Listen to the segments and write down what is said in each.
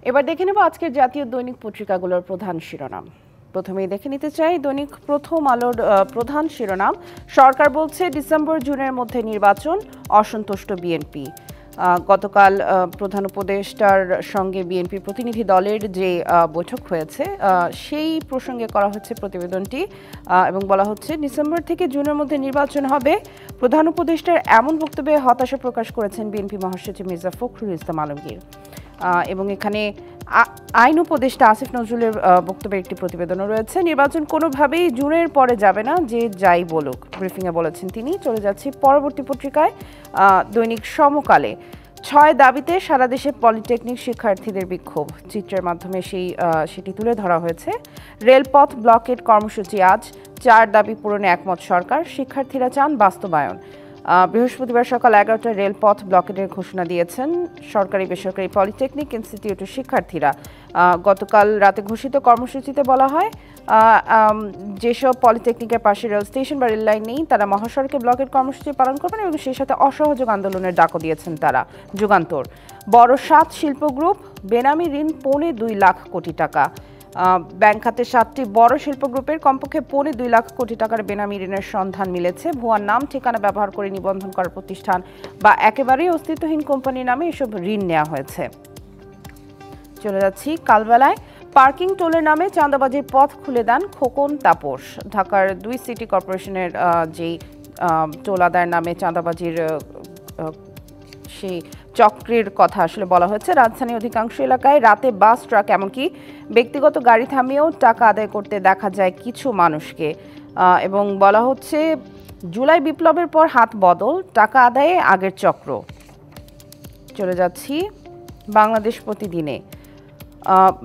এবার দেখে নেব আজকের জাতীয় দৈনিক পত্রিকাগুলোর প্রধান শিরোনাম। প্রথমেই দেখে নিতে চাই দৈনিক প্রথম আলোর প্রধান শিরোনাম, সরকার বলছে ডিসেম্বর জুনের মধ্যে নির্বাচন, অসন্তুষ্ট বিএনপি। গতকাল প্রধান উপদেষ্টার সঙ্গে বিএনপি প্রতিনিধি দলের যে বৈঠক হয়েছে সেই প্রসঙ্গে করা হচ্ছে প্রতিবেদনটি এবং বলা হচ্ছে ডিসেম্বর থেকে জুনের মধ্যে নির্বাচন হবে। প্রধান উপদেষ্টার এমন বক্তব্যে হতাশা প্রকাশ করেছেন বিএনপি মহাসচিব মির্জা ফখরুল ইসলাম আলমগীর। এবং এখানে আইন উপদেষ্টা আসিফ নজরুলের বক্তব্যের একটি প্রতিবেদনও রয়েছে। নির্বাচন কোনোভাবেই জুনের পরে যাবে না, যে যাই বলুক, ব্রিফিংয়ে বলেছেন তিনি। চলে যাচ্ছি পরবর্তী পত্রিকায়, দৈনিক সমকালে। 6 দাবিতে সারা দেশে পলিটেকনিক শিক্ষার্থীদের বিক্ষোভ, চিত্রের মাধ্যমে সেটি তুলে ধরা হয়েছে। রেলপথ ব্লকেট কর্মসূচি আজ, 4 দাবি পূরণে একমত সরকার, শিক্ষার্থীরা চান বাস্তবায়ন। বৃহস্পতিবার সকাল 11টায় রেলপথ ব্লকেটের ঘোষণা দিয়েছেন সরকারি বেসরকারি পলিটেকনিক ইনস্টিটিউটের শিক্ষার্থীরা। গতকাল রাতে ঘোষিত কর্মসূচিতে বলা হয় যেসব পলিটেকনিকের পাশে রেল স্টেশন বা রেল লাইন নেই তারা মহাসড়কে ব্লকেট কর্মসূচি পালন করবেন এবং সেই সাথে অসহযোগ আন্দোলনের ডাকও দিয়েছেন তারা। যুগান্তর, বড় 7 শিল্প গ্রুপ, বেনামি ঋণ 2.25 লাখ কোটি টাকা। ব্যাংক খাতে 7টি বড় শিল্প গ্রুপের কমপক্ষে 2.25 লাখ কোটি টাকার বেনামি ঋণের সন্ধান মিলেছে। ভুয়া নাম ঠিকানা ব্যবহার করে নিবন্ধন করা প্রতিষ্ঠান বা একেবারেই অস্তিত্বহীন কোম্পানির নামে এসব ঋণ নেওয়া হয়েছে। চলে যাচ্ছি কালবেলায়। পার্কিং টোলের নামে চাঁদাবাজির পথ খুলে দেন খোকন তাপস। ঢাকার 2 সিটি কর্পোরেশনের যেই টোল আদায়ের নামে চাঁদাবাজির সেই চক্রের কথা আসলে বলা হয়েছে। রাজধানীর অধিকাংশ এলাকায় রাতে বাস, ট্রাক, এমনকি ব্যক্তিগত গাড়ি থামিয়েও টাকা আদায় করতে দেখা যায় কিছু মানুষকে। এবং বলা হচ্ছে জুলাই বিপ্লবের পর হাত বদল, টাকা আদায়ে আগের চক্র। চলে যাচ্ছি বাংলাদেশ প্রতিদিনে।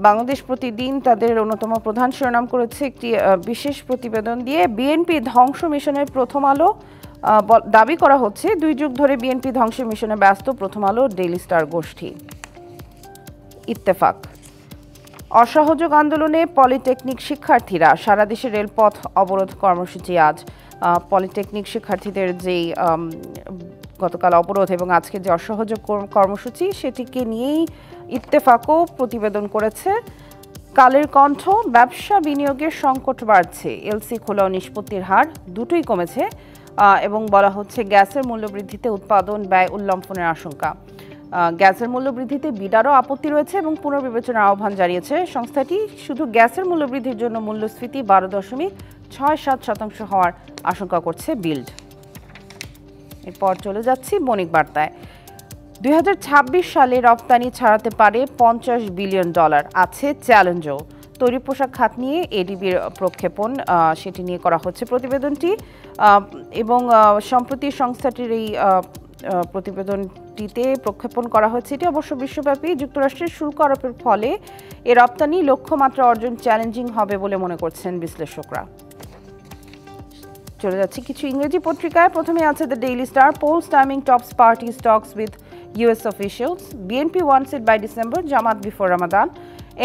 বাংলাদেশ প্রতিদিন তাদের অন্যতম প্রধান শিরোনাম করেছে একটি বিশেষ প্রতিবেদন দিয়ে, বিএনপি ধ্বংস মিশনের প্রথম আলো। দাবি করা হচ্ছে 2 যুগ ধরে বিএনপি ধ্বংসের মিশনে ব্যস্ত প্রথম আলো, ডেইলি স্টার গোষ্ঠী। ইত্তেফাক, অসহযোগ আন্দোলনে পলিটেকনিক শিক্ষার্থীরা, সারা দেশে রেলপথ অবরোধ কর্মসূচি আজ। পলিটেকনিক শিক্ষার্থীদের যেই গতকাল অবরোধ এবং আজকে যে অসহযোগ কর্মসূচি সেটিকে নিয়েই ইত্তেফাকও প্রতিবেদন করেছে। কালের কণ্ঠ, ব্যবসা বিনিয়োগের সংকট বাড়ছে, এলসি খোলা ও নিষ্পত্তির হার দুটোই কমেছে। এবং বলা হচ্ছে গ্যাসের মূল্যবৃদ্ধিতে উৎপাদন ব্যয় উল্লম্ফনের আশঙ্কা। গ্যাসের মূল্যবৃদ্ধিতে বিডারও আপত্তি রয়েছে এবং পুনর্বিবেচনার আহ্বান জানিয়েছে সংস্থাটি। শুধু গ্যাসের মূল্যবৃদ্ধির জন্য মূল্যস্ফীতি 12.67% হওয়ার আশঙ্কা করছে বিল্ড। এরপর চলে যাচ্ছি বণিক বার্তায়। 2026 সালে রপ্তানি ছাড়াতে পারে $50 বিলিয়ন, আছে চ্যালেঞ্জও। তৈরি পোশাক খাত নিয়ে এডিবির প্রক্ষেপণ, সেটি নিয়ে করা হচ্ছে প্রতিবেদনটি। এবং সম্প্রতি সংস্থাটির এই প্রতিবেদনটিতে প্রক্ষেপণ করা হয়েছে। এটি অবশ্য বিশ্বব্যাপী। যুক্তরাষ্ট্রের শুল্ক আরোপের ফলে এ রপ্তানি লক্ষ্যমাত্রা অর্জন চ্যালেঞ্জিং হবে বলে মনে করছেন বিশ্লেষকরা। চলে যাচ্ছি কিছু ইংরেজি পত্রিকায়। প্রথমে আছে the Daily Star, polls timing tops party talks with US officials, BNP wants it by December, Jamaat before Ramadan,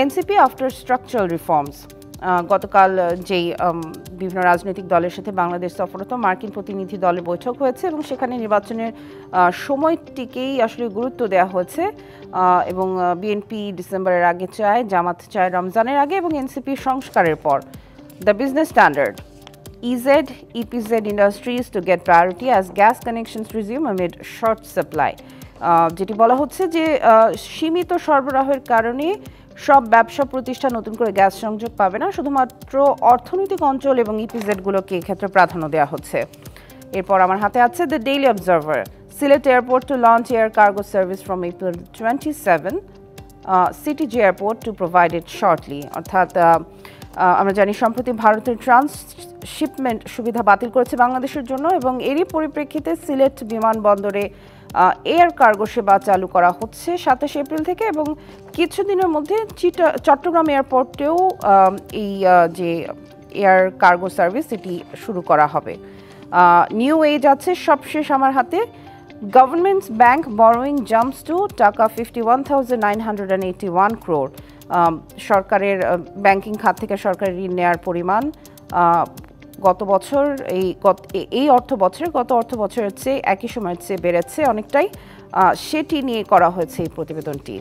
NCP after structural reforms. গতকাল যেই বিভিন্ন রাজনৈতিক দলের সাথে বাংলাদেশ সফররত মার্কিন প্রতিনিধি দলের বৈঠক হয়েছে এবং সেখানে নির্বাচনের সময়টিকেই আসলে গুরুত্ব দেওয়া হয়েছে। এবং বিএনপি ডিসেম্বরের আগে চায়, জামাত চায় রমজানের আগে এবং এনসিপি সংস্কারের পর। The business standard, EZ, EPZ industries to get priority as gas connections resume amid short supply. যেটি বলা হচ্ছে যে সীমিত সরবরাহের কারণে সব ব্যবসা প্রতিষ্ঠান নতুন করে গ্যাস সংযোগ পাবে না, শুধুমাত্র অর্থনৈতিক অঞ্চল এবং ইপিজেডগুলোকে এক্ষেত্রে প্রাধান্য দেওয়া হচ্ছে। এরপর আমার হাতে আছে the Daily Observer, Sylhet airport to launch air cargo service from April 27, CTG airport to provide it shortly. অর্থাৎ আমরা জানি সম্প্রতি ভারতের ট্রান্সশিপমেন্ট সুবিধা বাতিল করেছে বাংলাদেশের জন্য এবং এরই পরিপ্রেক্ষিতে সিলেট বিমানবন্দরে এয়ার কার্গো সেবা চালু করা হচ্ছে 27 এপ্রিল থেকে এবং কিছুদিনের মধ্যে চট্টগ্রাম এয়ারপোর্টেও এই যে এয়ার কার্গো সার্ভিস এটি শুরু করা হবে। নিউ এজ আছে সবশেষ আমার হাতে, government's bank borrowing jumps to taka 51,981 crore। সরকারের ব্যাংকিং খাত থেকে সরকারি ঋণ নেওয়ার পরিমাণ গত বছর এই অর্থ বছরের গত অর্থ বছরের চেয়ে একই সময়ের চেয়ে বেড়েছে অনেকটাই, সেটি নিয়ে করা হয়েছে এই প্রতিবেদনটি।